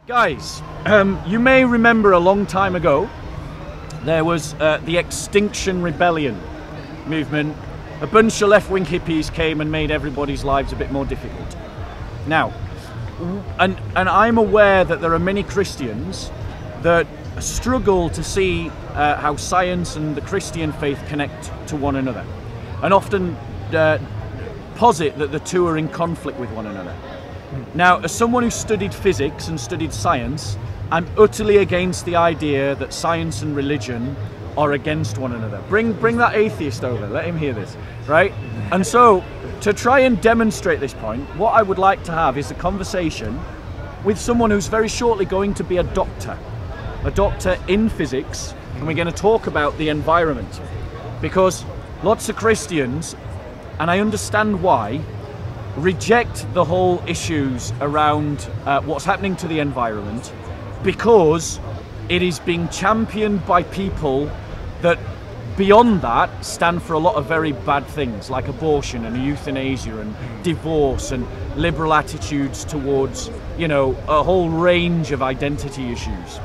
Guys, you may remember a long time ago there was the Extinction Rebellion movement. A bunch of left-wing hippies came and made everybody's lives a bit more difficult. Now, and I'm aware that there are many Christians that struggle to see how science and the Christian faith connect to one another, and often posit that the two are in conflict with one another. Now, as someone who studied physics and studied science, I'm utterly against the idea that science and religion are against one another. Bring that atheist over, let him hear this, right? And so, to try and demonstrate this point, what I would like to have is a conversation with someone who's very shortly going to be a doctor in physics, and we're going to talk about the environment. Because lots of Christians, and I understand why, reject the whole issues around what's happening to the environment because it is being championed by people that beyond that stand for a lot of very bad things like abortion and euthanasia and divorce and liberal attitudes towards, you know, a whole range of identity issues.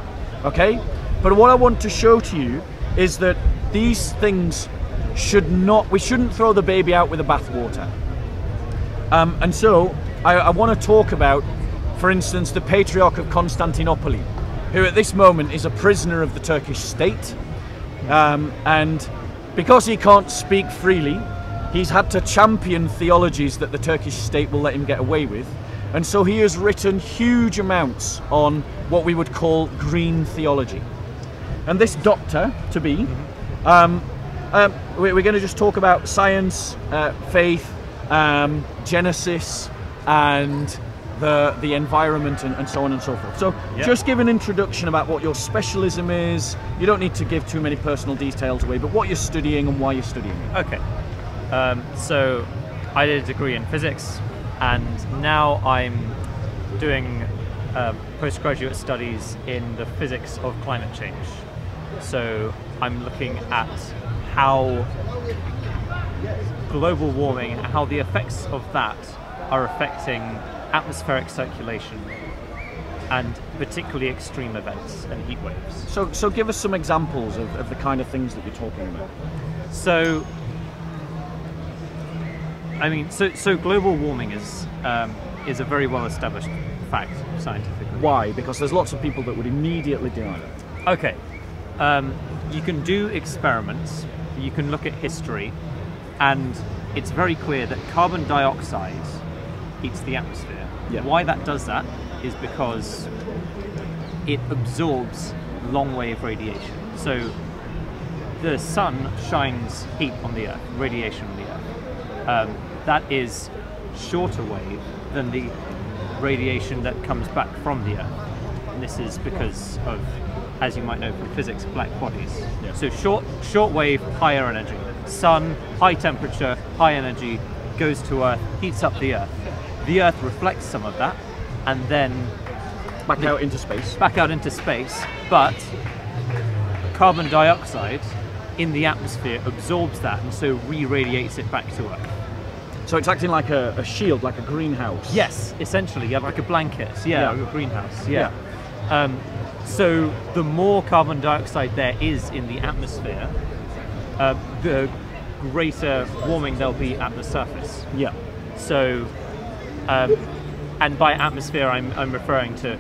Okay? But what I want to show to you is that these things we shouldn't throw the baby out with the bathwater. And so I want to talk about, for instance, the Patriarch of Constantinople, who at this moment is a prisoner of the Turkish state. And because he can't speak freely, he's had to champion theologies that the Turkish state will let him get away with. And so he has written huge amounts on what we would call green theology. And this doctor-to-be, we're going to just talk about science, faith, Genesis, and the environment, and so on and so forth. So just give an introduction about what your specialism is. You don't need to give too many personal details away, but what you're studying and why you're studying it. Okay. So I did a degree in physics, and now I'm doing postgraduate studies in the physics of climate change. So I'm looking at how global warming, how the effects of that are affecting atmospheric circulation and particularly extreme events and heat waves. So give us some examples of the kind of things that you're talking about. So, I mean, so global warming is a very well established fact scientifically. Why? Because there's lots of people that would immediately deny it. Okay, you can do experiments, you can look at history, and it's very clear that carbon dioxide heats the atmosphere. Yeah. Why that does that is because it absorbs long-wave radiation. So the sun shines heat on the Earth, radiation on the Earth. That is shorter wave than the radiation that comes back from the Earth. And this is because of, as you might know from physics, black bodies. Yeah. So short wave, higher energy. Sun, high temperature, high energy, goes to Earth, heats up the Earth. The Earth reflects some of that, and then Back out into space. But carbon dioxide in the atmosphere absorbs that and so re-radiates it back to Earth. So it's acting like a shield, like a greenhouse. Yes, essentially, yeah, like a blanket. Yeah, like a greenhouse. Yeah. So the more carbon dioxide there is in the atmosphere, the greater warming there'll be at the surface. Yeah. So, and by atmosphere, I'm referring to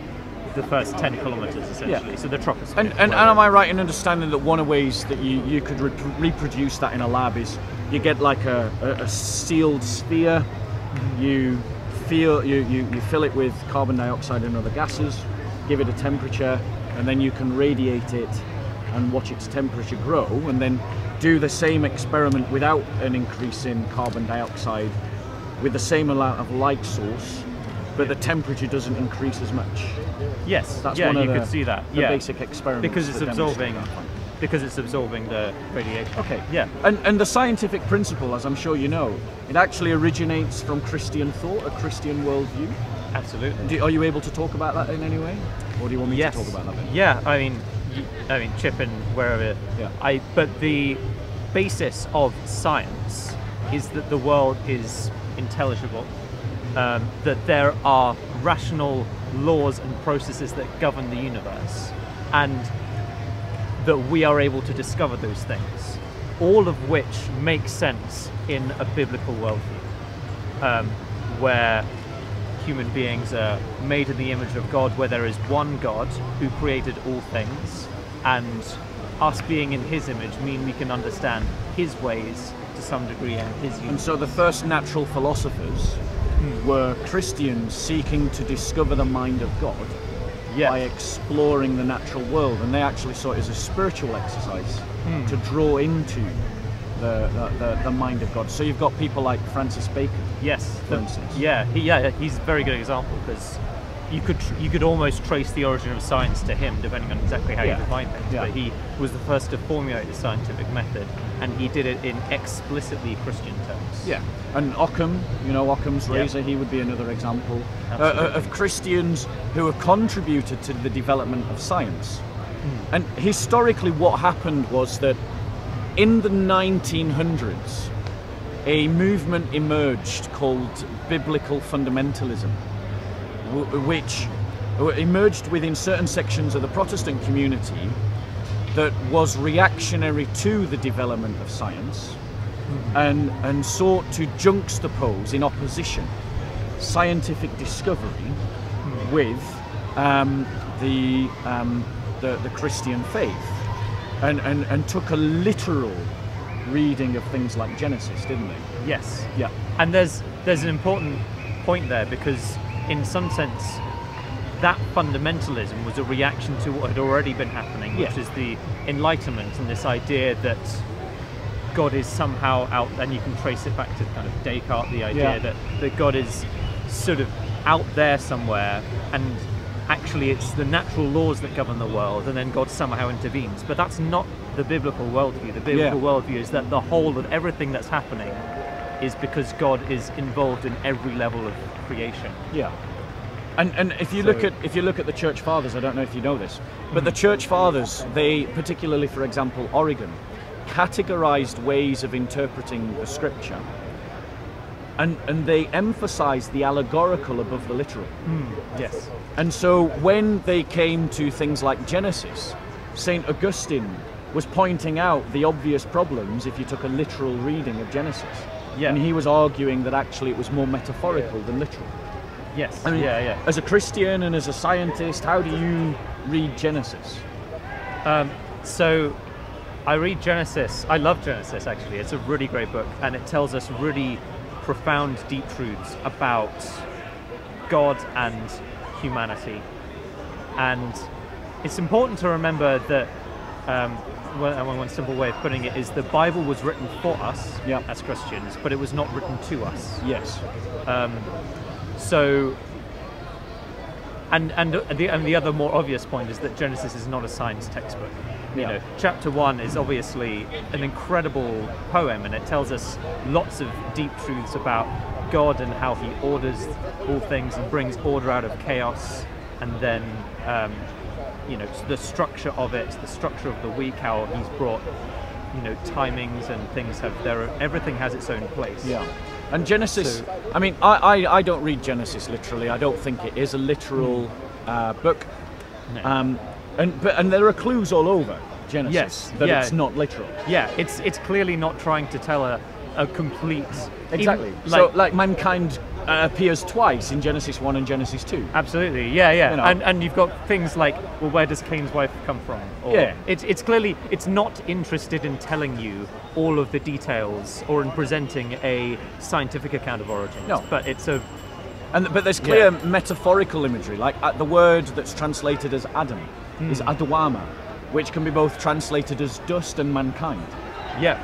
the first 10 kilometers essentially. Yeah. So the troposphere. And am I right in understanding that one of the ways that you could reproduce that in a lab is you get like a sealed sphere, you fill it with carbon dioxide and other gases, give it a temperature, and then you can radiate it and watch its temperature grow, and then do the same experiment without an increase in carbon dioxide with the same amount of light source, but the temperature doesn't increase as much. Yes, that's yeah, one of you could see that. The basic experiments because it's absorbing the radiation. Okay, yeah, and the scientific principle, as I'm sure you know, it actually originates from Christian thought, a Christian worldview. Absolutely. Are you able to talk about that in any way, or do you want me to talk about that? Then? Yeah, I mean, chip in wherever. Yeah. But the basis of science is that the world is intelligible that there are rational laws and processes that govern the universe, and that we are able to discover those things, all of which make sense in a biblical worldview, where human beings are made in the image of God, where there is one God who created all things, and us being in his image mean we can understand his ways to some degree and his universe. And so the first natural philosophers were Christians seeking to discover the mind of God by exploring the natural world, and they actually saw it as a spiritual exercise to draw into the mind of God. So you've got people like Francis Bacon, for instance. He's a very good example, because you could almost trace the origin of science to him, depending on exactly how you define things. But he was the first to formulate the scientific method, and he did it in explicitly Christian terms. Yeah, and Occam, Occam's razor, he would be another example of Christians who have contributed to the development of science. And historically, what happened was that in the 1900s, a movement emerged called biblical fundamentalism, which emerged within certain sections of the Protestant community that was reactionary to the development of science, and sought to juxtapose in opposition scientific discovery with the Christian faith, and took a literal reading of things like Genesis, didn't they? Yes. Yeah. And there's an important point there, because in some sense that fundamentalism was a reaction to what had already been happening, which is the Enlightenment, and this idea that God is somehow out, and you can trace it back to kind of Descartes, the idea that God is sort of out there somewhere, and actually it's the natural laws that govern the world, and then God somehow intervenes. But that's not the biblical worldview. The biblical worldview is that the whole of everything that's happening is because God is involved in every level of creation. Yeah. And if you look at the Church Fathers, I don't know if you know this, but the Church Fathers, they, particularly for example Origen, categorized ways of interpreting the scripture, and they emphasized the allegorical above the literal. Yes. And so when they came to things like Genesis, St. Augustine was pointing out the obvious problems if you took a literal reading of Genesis. Yeah. And he was arguing that actually it was more metaphorical than literal. Yes. I mean, as a Christian and as a scientist, how do you read Genesis? So I read Genesis. I love Genesis, actually. It's a really great book, and it tells us really profound, deep truths about God and humanity. And it's important to remember that one simple way of putting it is the Bible was written for us as Christians, but it was not written to us. Yes. So, and the other more obvious point is that Genesis is not a science textbook. You know, chapter 1 is obviously an incredible poem, and it tells us lots of deep truths about God and how he orders all things and brings order out of chaos, and then the structure of it, the structure of the week, how he's brought timings and things everything has its own place. Yeah. And Genesis, I mean, I don't read Genesis literally. I don't think it is a literal book. No. And there are clues all over Genesis that it's not literal. Yeah, it's clearly not trying to tell a complete... Exactly. Like mankind appears twice in Genesis 1 and Genesis 2. Absolutely, yeah. And you've got things like, well, where does Cain's wife come from? Or it's clearly, it's not interested in telling you all of the details or in presenting a scientific account of origins. No. But it's a... But there's clear metaphorical imagery, like the word that's translated as Adam is Adwama, which can be both translated as dust and mankind. Yeah.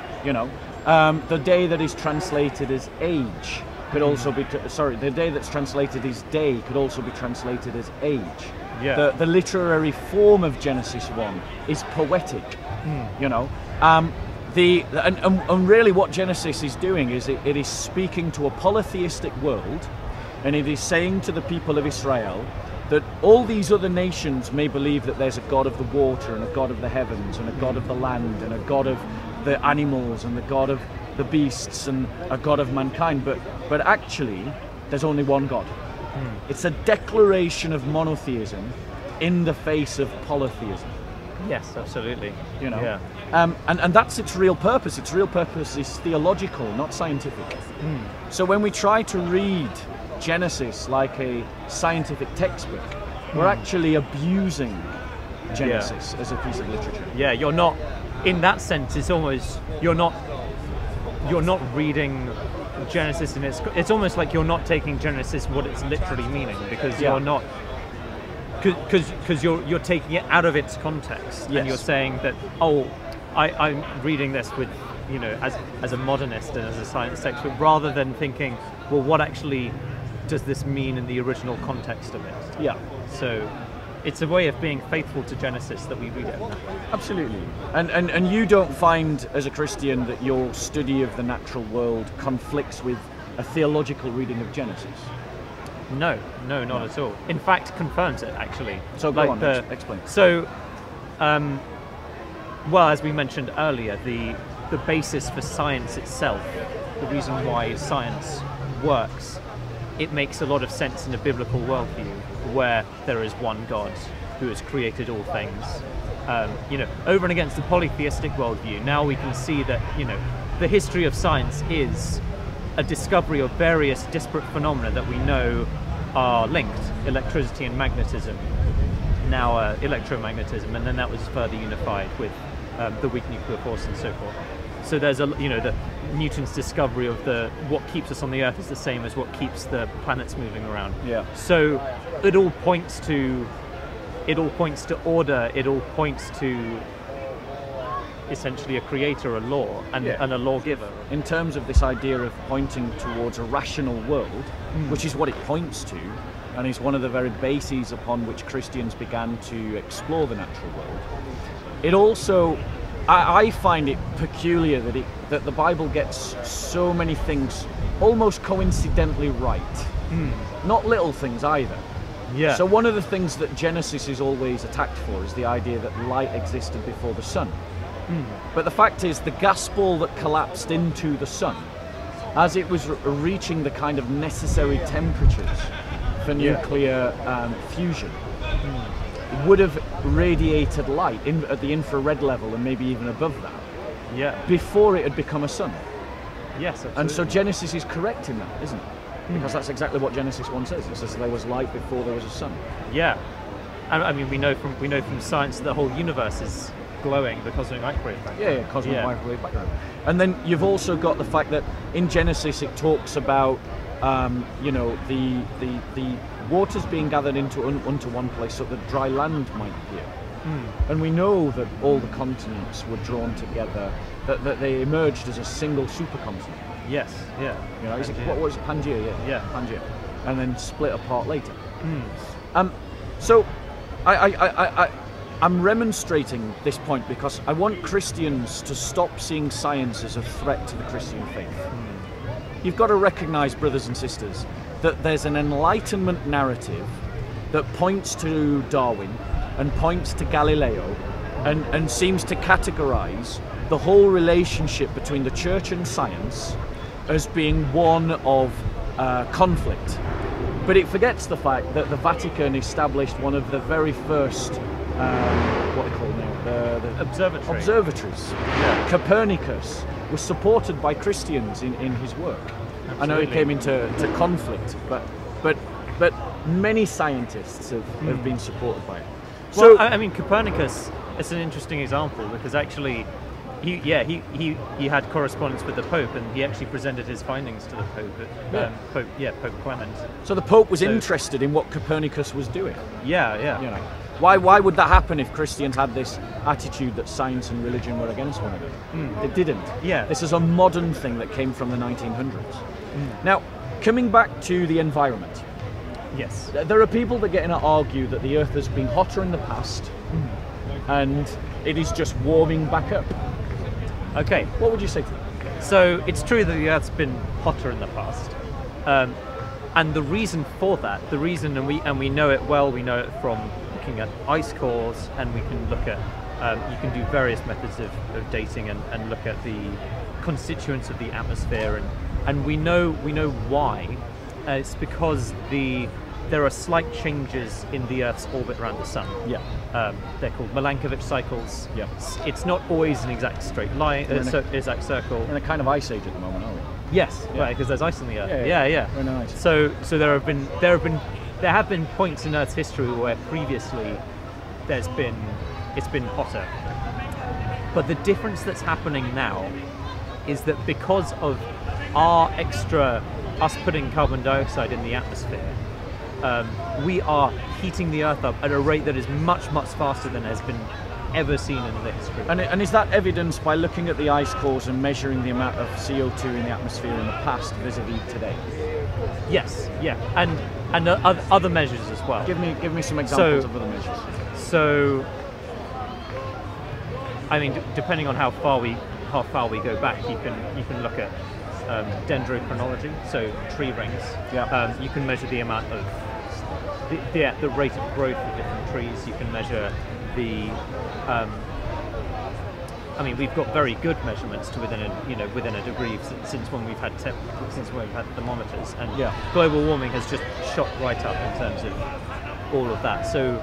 The day that is translated as age could also be, the day that's translated as day could also be translated as age. Yeah. The literary form of Genesis 1 is poetic, and really what Genesis is doing is it is speaking to a polytheistic world, and it is saying to the people of Israel that all these other nations may believe that there's a God of the water and a God of the heavens and a God of the land and a God of the animals and the God of the beasts and a God of mankind, but actually there's only one God. It's a declaration of monotheism in the face of polytheism. Yes, absolutely. You know, Yeah. and that's its real purpose. Its real purpose is theological, not scientific. So when we try to read Genesis like a scientific textbook, we're actually abusing Genesis as a piece of literature. Yeah, you're not, in that sense, it's almost, you're not reading Genesis, and it's almost like you're not taking Genesis what it's literally meaning, because you're not, because you're taking it out of its context, and you're saying that, oh, I'm reading this with, you know, as a modernist and as a science textbook, rather than thinking, well, what actually does this mean in the original context of it? Yeah. So it's a way of being faithful to Genesis that we read it. Absolutely. And you don't find, as a Christian, that your study of the natural world conflicts with a theological reading of Genesis? No, not at all. In fact, confirms it, actually. So go on, explain. So, well, as we mentioned earlier, the basis for science itself, the reason why science works, it makes a lot of sense in a biblical worldview, where there is one God who has created all things. You know, over and against the polytheistic worldview, now we can see that, you know, the history of science is a discovery of various disparate phenomena that we know are linked: electricity and magnetism, now electromagnetism, and then that was further unified with the weak nuclear force and so forth. So there's the Newton's discovery of what keeps us on the Earth is the same as what keeps the planets moving around. Yeah. So it all points to order. It all points to essentially a creator, a law, and a lawgiver. In terms of this idea of pointing towards a rational world, which is what it points to, and is one of the very bases upon which Christians began to explore the natural world, it also, I find it peculiar that the Bible gets so many things almost coincidentally right. Not little things either. Yeah. So one of the things that Genesis is always attacked for is the idea that light existed before the sun. But the fact is, the gas ball that collapsed into the sun, as it was reaching the kind of necessary temperatures for nuclear fusion, would have radiated light at the infrared level and maybe even above that, before it had become a sun. Yes, absolutely. And so Genesis is correct in that, isn't it? Because that's exactly what Genesis 1 says. It says there was light before there was a sun. Yeah, and I mean we know from science that the whole universe is glowing, the cosmic microwave background. Cosmic microwave background. And then you've also got the fact that in Genesis it talks about the waters being gathered into one place so that dry land might appear. And we know that all the continents were drawn together, that they emerged as a single supercontinent. Yes, yeah. You know, what was it, Pangaea? Yeah, Pangaea. And then split apart later. So I'm remonstrating this point because I want Christians to stop seeing science as a threat to the Christian faith. You've got to recognise, brothers and sisters, that there's an Enlightenment narrative that points to Darwin and points to Galileo and seems to categorise the whole relationship between the church and science as being one of conflict. But it forgets the fact that the Vatican established one of the very first, what they call now, the observatories. Yeah. Copernicus was supported by Christians in his work. Absolutely. I know he came into conflict, but many scientists have been supported by it. Well, so I mean, Copernicus is an interesting example because actually, he had correspondence with the Pope, and he actually presented his findings to the Pope. Pope Clement. So the Pope was interested in what Copernicus was doing. Yeah. You know, why would that happen if Christians had this attitude that science and religion were against one another? It didn't. Yeah. This is a modern thing that came from the 1900s. Now, coming back to the environment. Yes. There are people that get in and argue that the Earth has been hotter in the past, and it is just warming back up. Okay. What would you say to that? So it's true that the Earth's been hotter in the past, and the reason for that, and we know it well. We know it from looking at ice cores, and we can look at you can do various methods of dating and look at the constituents of the atmosphere, and we know why It's because there are slight changes in the Earth's orbit around the Sun. Yeah. They're called Milankovitch cycles. Yeah. It's not always an exact straight line, exact circle. We're in a kind of ice age at the moment, aren't we? Yes, Yeah. right, because there's ice on the Earth. Yeah. Yeah. We're in an ice. So there have been points in Earth's history where previously it's been hotter. But the difference that's happening now is that because of us putting carbon dioxide in the atmosphere, we are heating the Earth up at a rate that is much, much faster than has been ever seen in the history. And is that evidenced by looking at the ice cores and measuring the amount of CO2 in the atmosphere in the past vis-a-vis today? Yes, yeah, and other measures as well. Give me some examples of other measures. So, I mean, depending on how far we go back, you can look at dendrochronology, so tree rings. Yeah. You can measure the amount of the rate of growth of different trees. You can measure the. I mean, we've got very good measurements to within a degree since when we've had thermometers, and global warming has just shot right up in terms of all of that. So,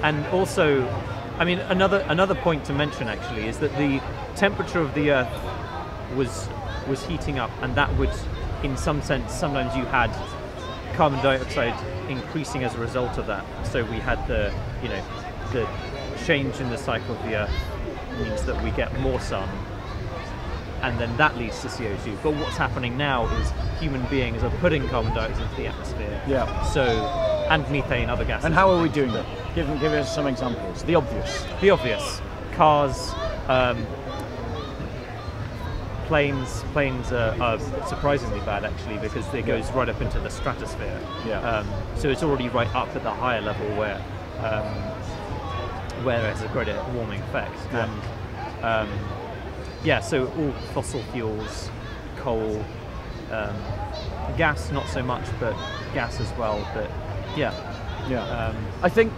and also, I mean, another point to mention actually is that the temperature of the Earth was heating up, and that would, in some sense, sometimes you had carbon dioxide increasing as a result of that. So we had the change in the cycle of the Earth means that we get more sun, and then that leads to CO2. But what's happening now is human beings are putting carbon dioxide into the atmosphere. Yeah. So, and methane, other gases. And how are we doing that? Give us some examples. The obvious. Cars, planes are surprisingly bad actually, because it goes right up into the stratosphere. Yeah. So it's already right up at the higher level where it has a greater warming effect. Yeah. And so all fossil fuels, coal, gas not so much, but gas as well. But I think,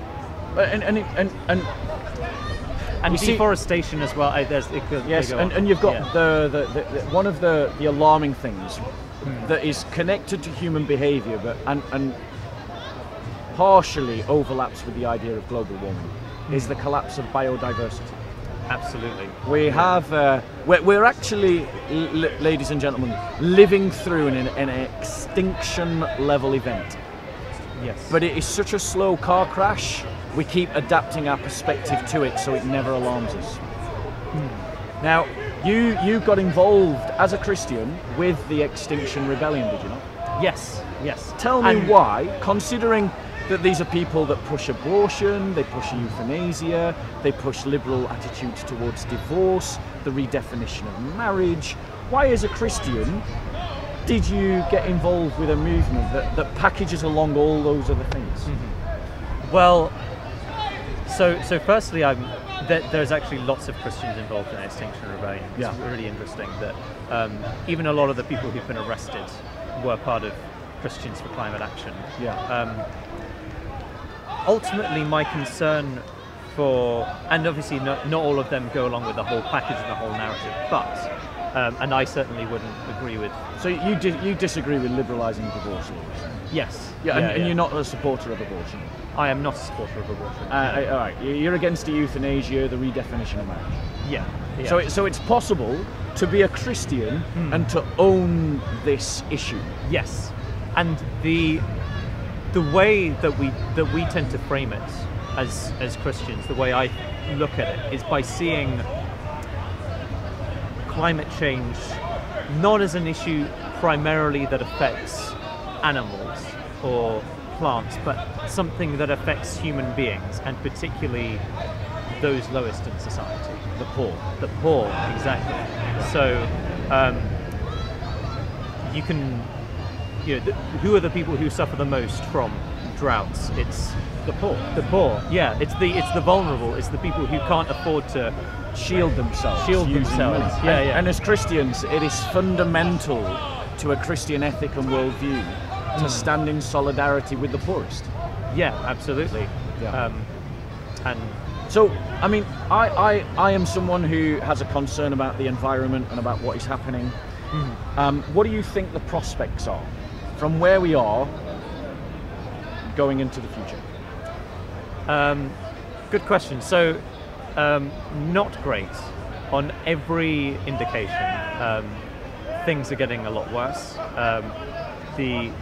and deforestation as well. And you've got the one of the alarming things that is connected to human behaviour, but and partially overlaps with the idea of global warming, is the collapse of biodiversity. Absolutely. We have we're actually, ladies and gentlemen, living through an extinction level event. Yes. But it is such a slow car crash. We keep adapting our perspective to it, so it never alarms us. Now, you got involved as a Christian with the Extinction Rebellion, did you not? Yes. Tell me why, considering that these are people that push abortion, they push euthanasia, they push liberal attitudes towards divorce, the redefinition of marriage. Why, as a Christian, did you get involved with a movement that packages along all those other things? Mm-hmm. Well, so firstly, there's actually lots of Christians involved in Extinction Rebellion. It's really interesting that even a lot of the people who've been arrested were part of Christians for Climate Action. Ultimately, my concern and obviously not all of them go along with the whole package and the whole narrative, but and I certainly wouldn't agree with. So you disagree with liberalising divorce laws? Yes. And you're not a supporter of abortion? I am not a supporter of abortion. All right, you're against the euthanasia, the redefinition of marriage. Yeah. So it's possible to be a Christian and to own this issue. Yes, and the way that we tend to frame it as Christians, the way I look at it, is by seeing climate change not as an issue primarily that affects animals or plants, but something that affects human beings, and particularly those lowest in society. The poor. The poor, exactly. So who are the people who suffer the most from droughts? It's the poor. The poor, yeah. It's the vulnerable. It's the people who can't afford to shield themselves. And as Christians, it is fundamental to a Christian ethic and worldview to stand in solidarity with the poorest. Yeah, absolutely. Yeah. And so, I mean, I am someone who has a concern about the environment and about what is happening. What do you think the prospects are from where we are going into the future? Good question. So, not great. On every indication, things are getting a lot worse. The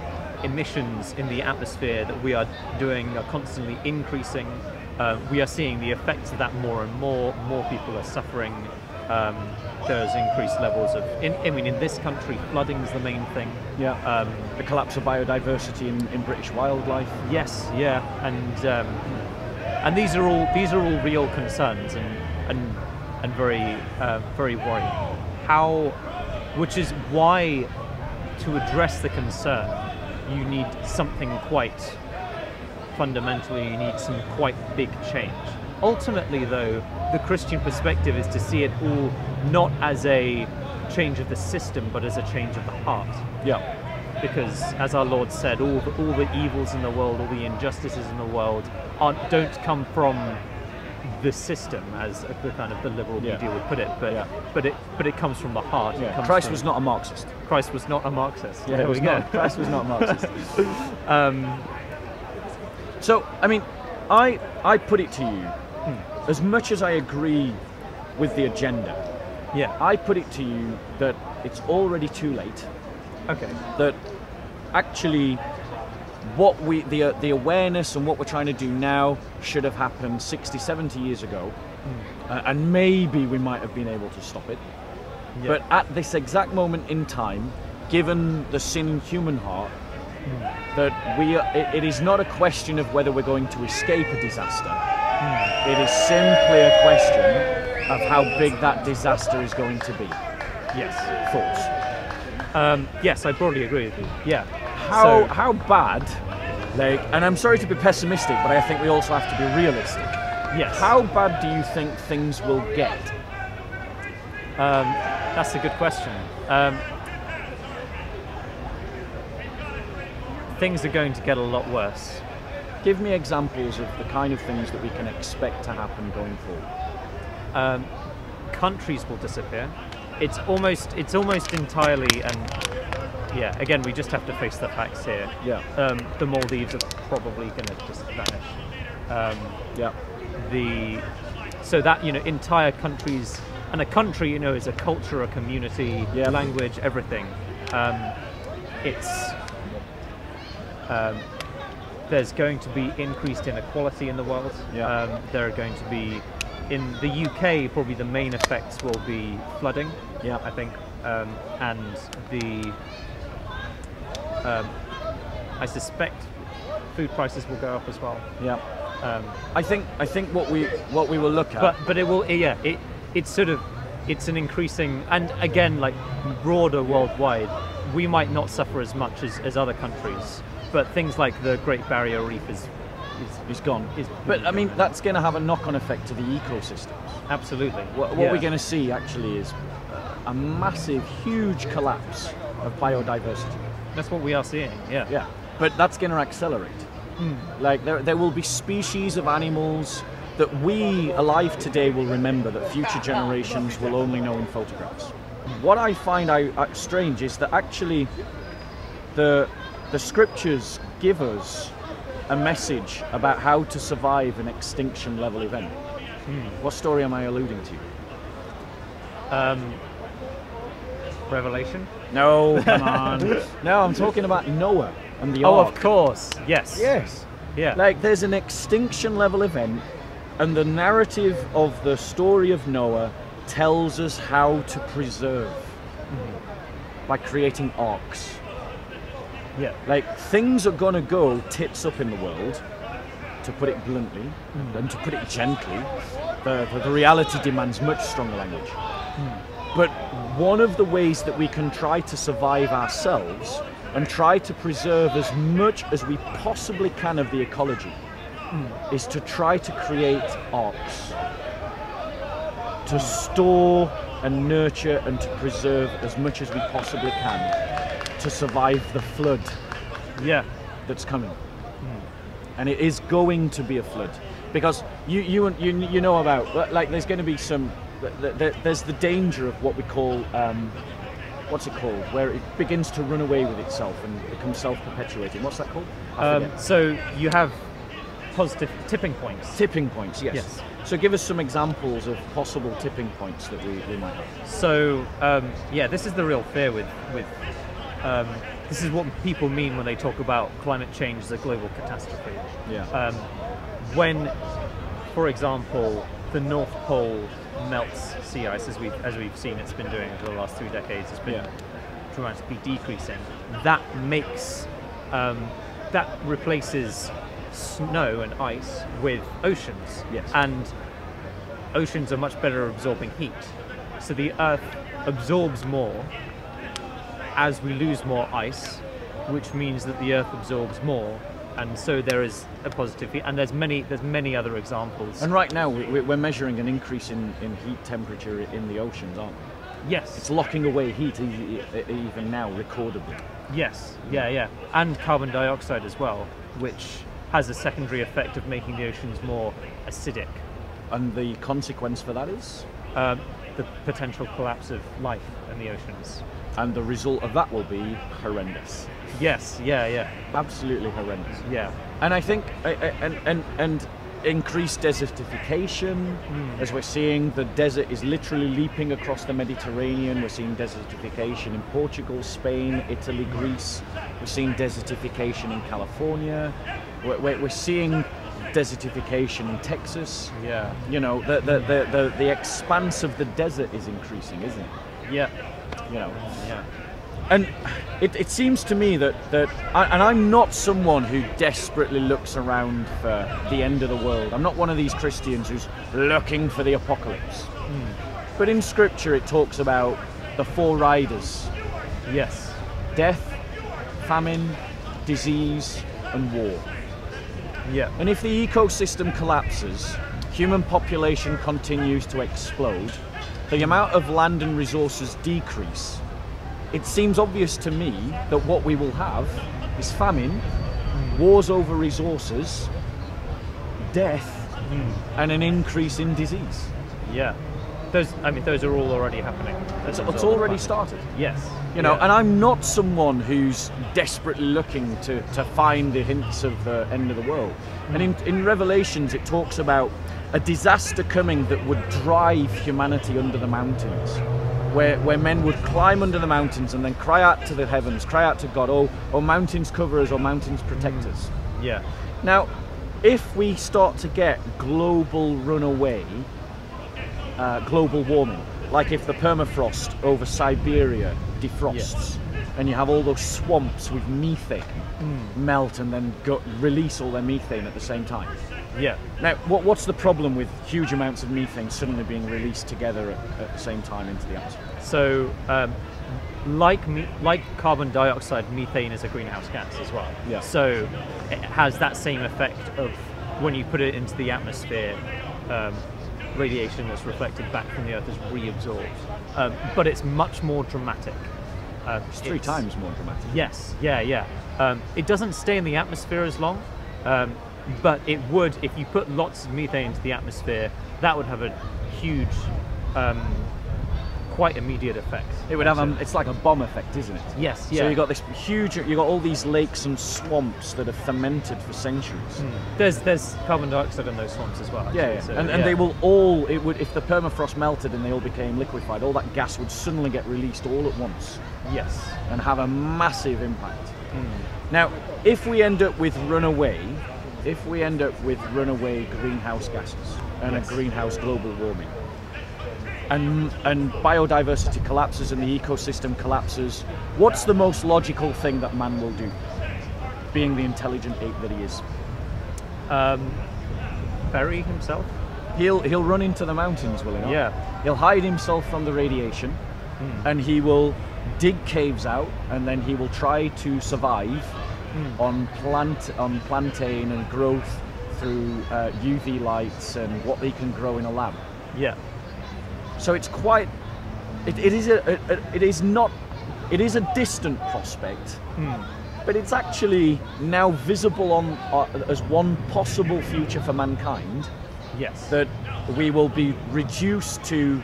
emissions in the atmosphere that we are doing are constantly increasing. We are seeing the effects of that more and more. More people are suffering. There's increased levels of, in this country, flooding is the main thing. Yeah. The collapse of biodiversity in British wildlife. Yes. Yeah. And these are all real concerns and very very worrying. Which is why, to address the concern, you need something quite fundamentally. You need some quite big change. Ultimately, though, the Christian perspective is to see it all not as a change of the system, but as a change of the heart. Yeah. Because, as our Lord said, all the evils in the world, all the injustices in the world, don't come from the system, as the kind of the liberal media would put it, but it comes from the heart. Yeah. Christ was not a Marxist. Christ was not a Marxist. Yeah, Christ was not a Marxist. So, I mean, I put it to you, as much as I agree with the agenda, I put it to you that it's already too late. Okay. That actually the awareness and what we're trying to do now should have happened 60, 70 years ago, and maybe we might have been able to stop it. Yeah. But at this exact moment in time, given the sin in human heart, that it is not a question of whether we're going to escape a disaster. It is simply a question of how big that disaster is going to be. Yes. Thoughts? Yes, I broadly agree with you. Yeah. How bad, and I'm sorry to be pessimistic, but I think we also have to be realistic. Yes. How bad do you think things will get? That's a good question. Things are going to get a lot worse. Give me examples of the kind of things that we can expect to happen going forward. Countries will disappear. It's almost entirely, and yeah, again, we just have to face the facts here. Yeah. The Maldives are probably going to just vanish. So that, entire countries, and a country, is a culture, a community, language, everything. There's going to be increased inequality in the world. Yeah. There are going to be, in the UK, probably the main effects will be flooding. Yeah. I think, and I suspect food prices will go up as well. Yeah. I think what we will look at, but it will. Yeah. It's an increasing, and again, like broader worldwide, we might not suffer as much as other countries. But things like the Great Barrier Reef is gone. But I mean, that's going to have a knock-on effect to the ecosystems. Absolutely. What we're going to see actually is a massive, huge collapse of biodiversity. That's what we are seeing. Yeah. Yeah. But that's going to accelerate. Like there will be species of animals that we alive today will remember that future generations will only know in photographs. What I find strange is that actually the scriptures give us a message about how to survive an extinction level event. What story am I alluding to? Revelation? No, come on. No, I'm talking about Noah and the ark. Oh, of course. Yes. Yes. Yeah. Like there's an extinction level event, and the narrative of the story of Noah tells us how to preserve by creating arks. Yeah. Like things are gonna go tits up in the world, to put it bluntly, and to put it gently. The reality demands much stronger language. But one of the ways that we can try to survive ourselves and try to preserve as much as we possibly can of the ecology is to try to create arks, to store and nurture and to preserve as much as we possibly can to survive the flood that's coming. And it is going to be a flood, because you know about, like, there's going to be some, there's the danger of what we call what's it called? Where it begins to run away with itself and becomes self-perpetuating. What's that called? So you have positive tipping points. Tipping points, yes. Yes. So give us some examples of possible tipping points that we might have. So yeah, this is the real fear with this is what people mean when they talk about climate change as a global catastrophe. Yeah. When, for example, the North Pole melts sea ice, as we've seen it's been doing over the last 3 decades, it's been dramatically decreasing. That makes that replaces snow and ice with oceans. Yes. And oceans are much better at absorbing heat. So the Earth absorbs more as we lose more ice, which means that the Earth absorbs more, and so there is a positive heat. And there's many other examples. And right now we're measuring an increase in heat temperature in the oceans, aren't we? Yes. It's locking away heat even now, recordably. Yes. Yeah. And carbon dioxide as well, which has a secondary effect of making the oceans more acidic. And the consequence for that is? The potential collapse of life in the oceans. And the result of that will be horrendous. Yes, yeah. Absolutely horrendous. Yeah. And I think, and increased desertification, as we're seeing, the desert is literally leaping across the Mediterranean. We're seeing desertification in Portugal, Spain, Italy, Greece. We're seeing desertification in California. We're seeing desertification in Texas. Yeah. You know, the expanse of the desert is increasing, isn't it? Yeah. You know. Yeah. And it seems to me that and I'm not someone who desperately looks around for the end of the world. I'm not one of these Christians who's looking for the apocalypse. But in Scripture it talks about the 4 riders. Yes. Death, famine, disease, and war. Yeah. And if the ecosystem collapses, human population continues to explode, the amount of land and resources decrease, it seems obvious to me that what we will have is famine, wars over resources, death, and an increase in disease. Yeah. Those are all already happening. It's already started. Yes. You know, and I'm not someone who's desperately looking to find the hints of the end of the world. And in Revelations it talks about a disaster coming that would drive humanity under the mountains, where men would climb under the mountains and then cry out to the heavens, cry out to God, oh mountains cover us, or mountains protect us. Yeah. Now, if we start to get global runaway, global warming, like if the permafrost over Siberia defrosts, and you have all those swamps with methane melt and then release all their methane at the same time. Yeah. Now, what's the problem with huge amounts of methane suddenly being released together at the same time into the atmosphere? So, like carbon dioxide, methane is a greenhouse gas as well. Yeah. So it has that same effect of when you put it into the atmosphere, radiation that's reflected back from the Earth is reabsorbed. But it's much more dramatic. It's 3 times more dramatic. Yes. Yeah. It doesn't stay in the atmosphere as long. But it would, if you put lots of methane into the atmosphere, that would have a huge, quite immediate effect. It would have it's like a bomb effect, isn't it? Yes, yeah. So you got this huge, you got all these lakes and swamps that have fermented for centuries. There's carbon dioxide in those swamps as well. Actually, yeah. So, and they will all, it would, if the permafrost melted and they all became liquefied, all that gas would suddenly get released all at once. Yes. And have a massive impact. Now, if we end up with runaway greenhouse gases and a greenhouse global warming, and biodiversity collapses and the ecosystem collapses, what's the most logical thing that man will do, being the intelligent ape that he is? Bury himself? He'll run into the mountains, will he not? Yeah. He'll hide himself from the radiation, and he will dig caves out, and then he will try to survive on plantain and growth through UV lights and what they can grow in a lab. Yeah. So it's quite. It is a distant prospect, but it's actually now visible on as one possible future for mankind. Yes. That we will be reduced to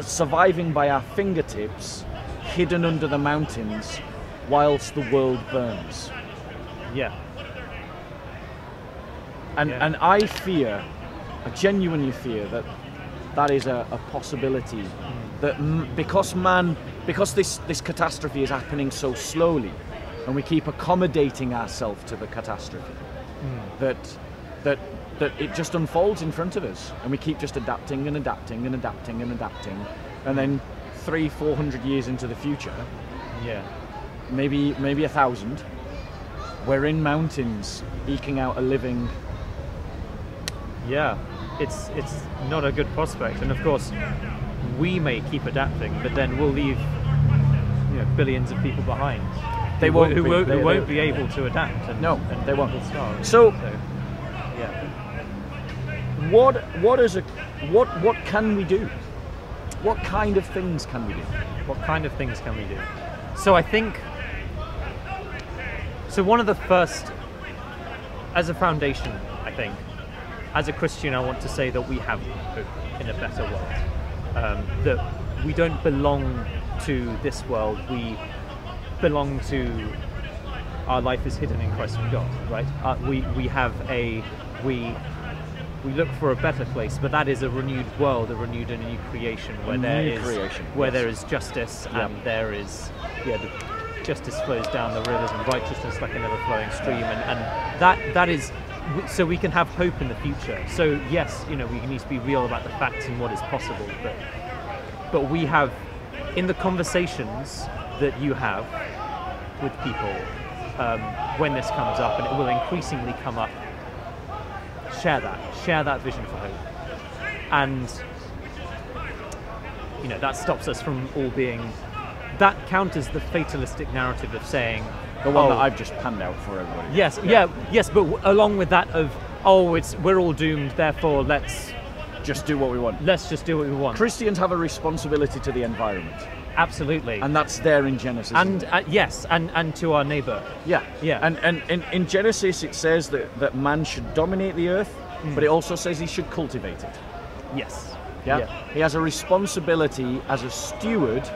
surviving by our fingertips, hidden under the mountains, whilst the world burns. Yeah. And I fear, I genuinely fear that is a possibility. That because this catastrophe is happening so slowly, and we keep accommodating ourselves to the catastrophe, that it just unfolds in front of us, and we keep just adapting and adapting and adapting and adapting, and then 300-400 years into the future, maybe 1,000, we're in mountains eking out a living. Yeah, it's not a good prospect, and of course we may keep adapting, but then we'll leave billions of people behind. They won't be able to adapt. And, no, and they won't. will starve. So yeah. What can we do? What kind of things can we do? What kind of things can we do? So I think, one of the first, as a foundation, I think, as a Christian, I want to say that we have hope in a better world. That we don't belong to this world. We belong to, our life is hidden in Christ with God, right? We look for a better place, but that is a renewed world, a renewed and a new creation where there is justice, and there is the justice flows down the rivers, and righteousness like an ever-flowing stream, and that is so we can have hope in the future. So yes, we need to be real about the facts and what is possible, but we have, in the conversations that you have with people, when this comes up, and it will increasingly come up, share that vision for hope, and that stops us from all being. That counters the fatalistic narrative of saying the one that I've just panned out for everybody. Yes, but along with that of we're all doomed, therefore let's just do what we want. Let's just do what we want. Christians have a responsibility to the environment. Absolutely. And that's there in Genesis. And yes, and to our neighbour. Yeah. And in Genesis it says that man should dominate the earth, but it also says he should cultivate it. Yes. Yeah? He has a responsibility as a steward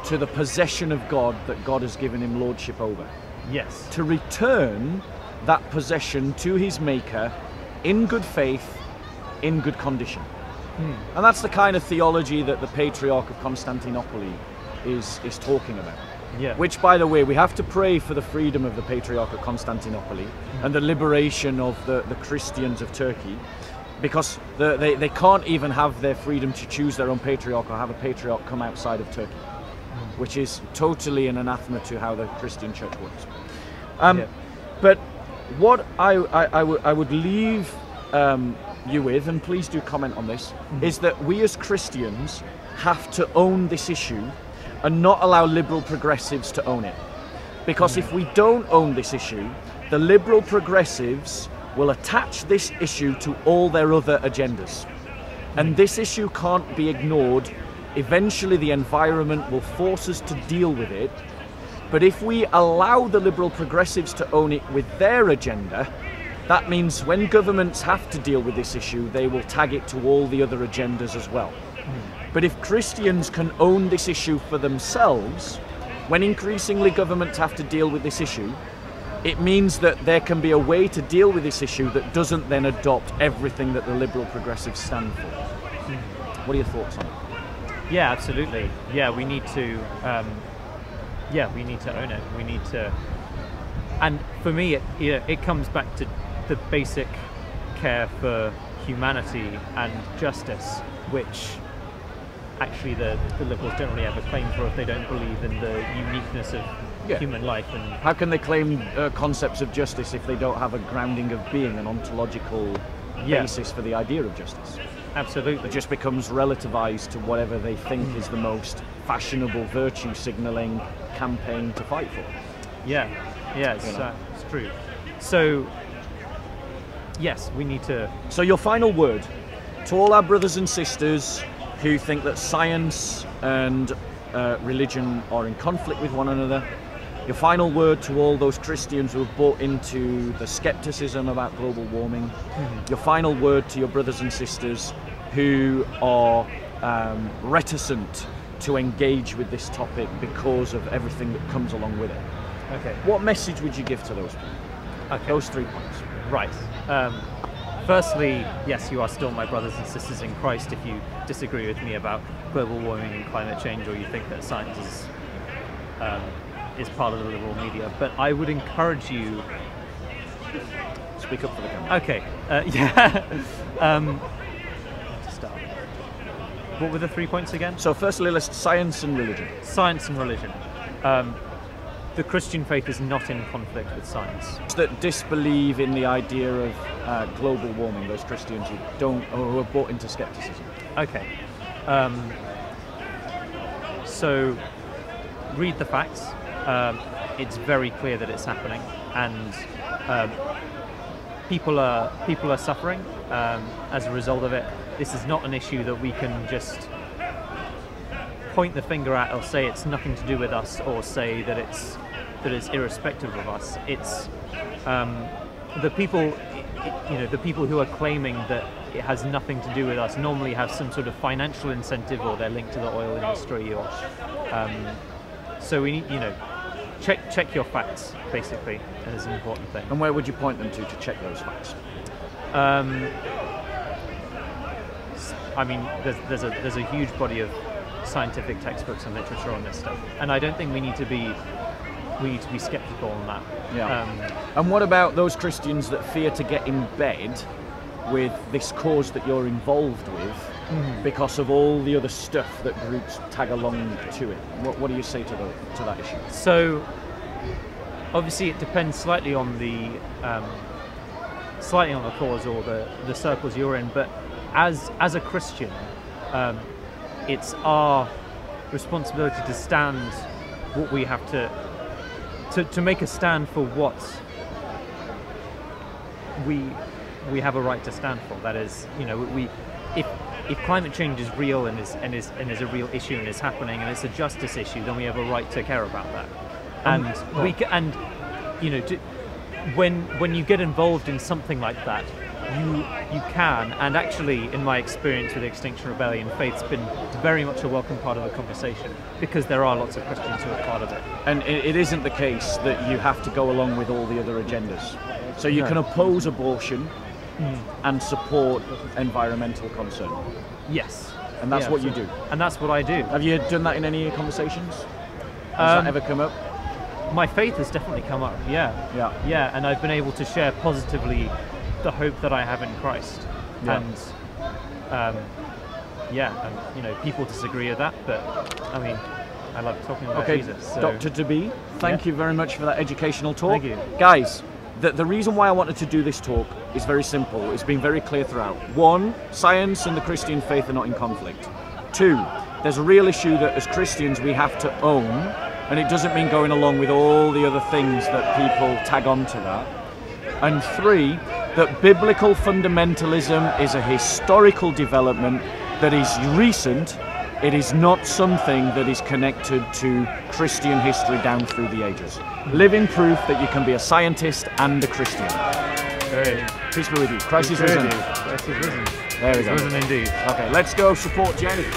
to the possession of God that God has given him lordship over. Yes. To return that possession to his maker in good faith, in good condition. And that's the kind of theology that the Patriarch of Constantinople is talking about. Yeah. Which, by the way, we have to pray for the freedom of the Patriarch of Constantinople and the liberation of the Christians of Turkey, because they can't even have their freedom to choose their own patriarch or have a patriarch come outside of Turkey, which is totally an anathema to how the Christian church works. But what I would leave you with, and please do comment on this, is that we as Christians have to own this issue and not allow liberal progressives to own it. Because if we don't own this issue, the liberal progressives will attach this issue to all their other agendas. And this issue can't be ignored. Eventually the environment will force us to deal with it. But if we allow the liberal progressives to own it with their agenda, that means when governments have to deal with this issue, they will tag it to all the other agendas as well. But if Christians can own this issue for themselves, when increasingly governments have to deal with this issue, it means that there can be a way to deal with this issue that doesn't then adopt everything that the liberal progressives stand for. What are your thoughts on it? Yeah, absolutely. Yeah, we need to. We need to own it. We need to. And for me, it comes back to the basic care for humanity and justice, which actually the liberals don't really have a claim for if they don't believe in the uniqueness of human life. And how can they claim concepts of justice if they don't have a grounding of being, an ontological basis for the idea of justice? Absolutely. It just becomes relativized to whatever they think is the most fashionable virtue signaling campaign to fight for. It's true. So yes, we need to. So your final word to all our brothers and sisters who think that science and religion are in conflict with one another. Your final word to all those Christians who have bought into the skepticism about global warming. Your final word to your brothers and sisters who are reticent to engage with this topic because of everything that comes along with it. Okay. What message would you give to those people? Okay. Those 3 points. Right. Firstly, yes, you are still my brothers and sisters in Christ if you disagree with me about global warming and climate change, or you think that science is part of the liberal media. But I would encourage you... Speak up for the camera. Okay. Yeah. To start. What were the 3 points again? So firstly, let's science and religion. Science and religion. The Christian faith is not in conflict with science. That disbelieve in the idea of global warming, those Christians who don't, or who are bought into skepticism. Okay. So read the facts. It's very clear that it's happening, and people are suffering as a result of it. This is not an issue that we can just point the finger at, or say it's nothing to do with us, or say that it's irrespective of us. It's the people, the people who are claiming that it has nothing to do with us normally have some sort of financial incentive, or they're linked to the oil industry, or so we need, check your facts, basically, and it's an important thing. And where would you point them to check those facts? I mean, there's a huge body of scientific textbooks and literature on this stuff, and I don't think we need to be skeptical on that. Yeah. And what about those Christians that fear to get in bed with this cause that you're involved with because of all the other stuff that groups tag along to it? What do you say to that issue? So, obviously, it depends slightly on the cause or the circles you're in. But as a Christian, it's our responsibility to stand what we have to make a stand for what we have a right to stand for. That is, if climate change is real and is a real issue and is happening and it's a justice issue, then we have a right to care about that. When you get involved in something like that, you can, and actually, in my experience with Extinction Rebellion, faith's been very much a welcome part of the conversation, because there are lots of Christians who are part of it. And it isn't the case that you have to go along with all the other agendas. So you can oppose abortion and support environmental concern. Yes. And that's what you do. And that's what I do. Have you done that in any conversations? Has that ever come up? My faith has definitely come up, yeah, and I've been able to share positively the hope that I have in Christ, and people disagree with that, but I mean, I love talking about Jesus. So. Dr. Btb, thank you very much for that educational talk. Thank you. Guys, the reason why I wanted to do this talk is very simple. It's been very clear throughout. 1, science and the Christian faith are not in conflict. 2, there's a real issue that as Christians we have to own, and it doesn't mean going along with all the other things that people tag on to that. And 3, that biblical fundamentalism is a historical development that is recent. It is not something that is connected to Christian history down through the ages. Living proof that you can be a scientist and a Christian. Peace be with you. Christ is risen. Christ is risen. There we go. Risen indeed. Okay, let's go support Jenny.